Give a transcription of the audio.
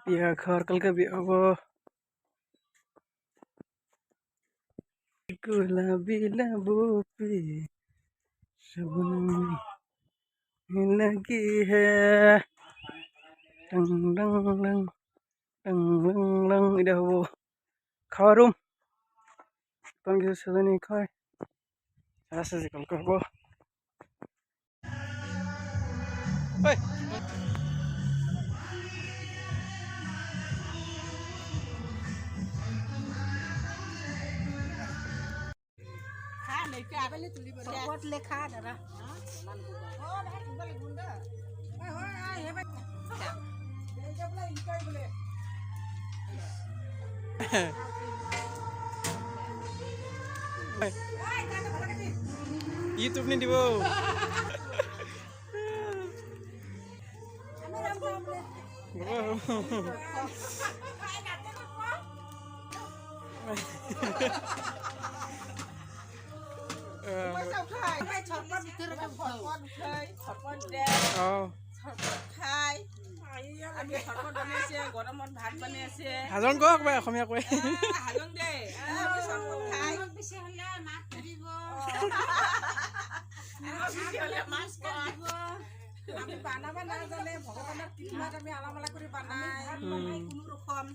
বিয়া ঘর কালকে বিয়া হব গোলাপি লাবপি শবনম लगी है dang dang dang dang dang dang এটা হবো খাওয়ার রুম তখন কিছু সাজানি খায় আছে যে কালকে হবো লেখা দাদা ইউটিউব নি দিব গৰমত ভাত বনাই আছে হাজন কওক বা অসমীয়া কয় হাজং দে আমি বানাব নাজানে ভগৱানৰ কৃপাত আমি আলামালা কৰি বানাই কোনো ৰকম